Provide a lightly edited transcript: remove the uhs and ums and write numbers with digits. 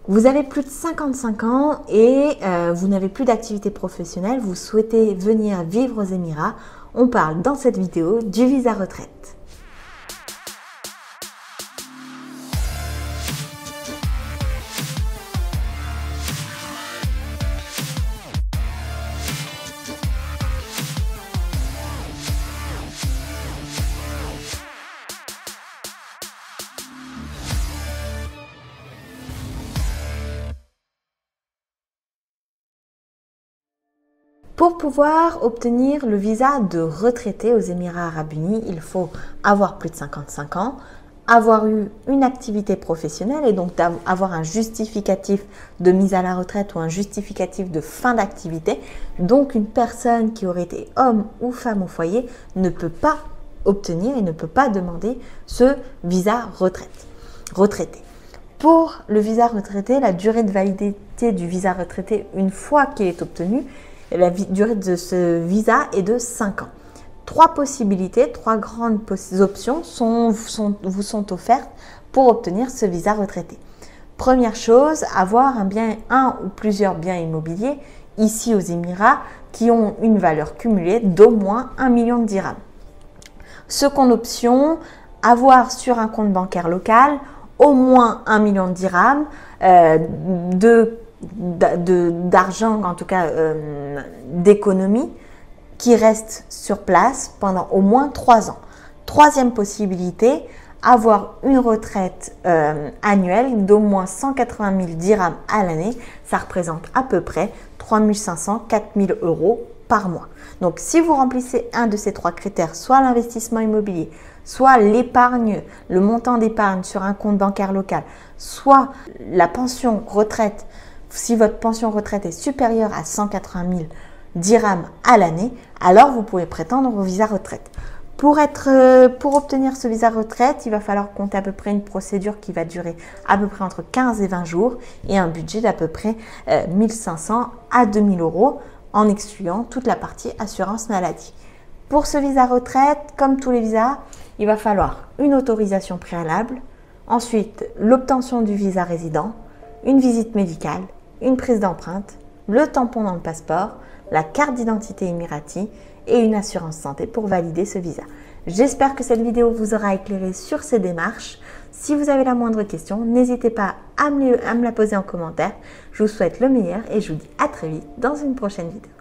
Vous avez plus de 55 ans et vous n'avez plus d'activité professionnelle, vous souhaitez venir vivre aux Émirats. On parle dans cette vidéo du visa retraite. Pour pouvoir obtenir le visa de retraité aux Émirats Arabes Unis, il faut avoir plus de 55 ans, avoir eu une activité professionnelle et donc avoir un justificatif de mise à la retraite ou un justificatif de fin d'activité. Donc une personne qui aurait été homme ou femme au foyer ne peut pas obtenir et ne peut pas demander ce visa retraité. Pour le visa retraité, la durée de validité du visa retraité, une fois qu'il est obtenu, la durée de ce visa est de 5 ans. Trois possibilités, trois grandes options vous sont offertes pour obtenir ce visa retraité. Première chose, avoir un ou plusieurs biens immobiliers ici aux Émirats qui ont une valeur cumulée d'au moins 1 million de dirhams. Seconde option, avoir sur un compte bancaire local au moins 1 million de dirhams d'argent, en tout cas d'économie, qui reste sur place pendant au moins 3 ans. Troisième possibilité, avoir une retraite annuelle d'au moins 180 000 dirhams à l'année. Ça représente à peu près 3 500 – 4 000 euros par mois. Donc, si vous remplissez un de ces trois critères, soit l'investissement immobilier, soit l'épargne, le montant d'épargne sur un compte bancaire local, soit la pension retraite, si votre pension retraite est supérieure à 180 000 dirhams à l'année, alors vous pouvez prétendre au visa retraite. Pour obtenir ce visa retraite, il va falloir compter à peu près une procédure qui va durer à peu près entre 15 et 20 jours et un budget d'à peu près 1 500 à 2 000 euros en excluant toute la partie assurance maladie. Pour ce visa retraite, comme tous les visas, il va falloir une autorisation préalable, ensuite l'obtention du visa résident, une visite médicale, une prise d'empreinte, le tampon dans le passeport, la carte d'identité émirati et une assurance santé pour valider ce visa. J'espère que cette vidéo vous aura éclairé sur ces démarches. Si vous avez la moindre question, n'hésitez pas à me la poser en commentaire. Je vous souhaite le meilleur et je vous dis à très vite dans une prochaine vidéo.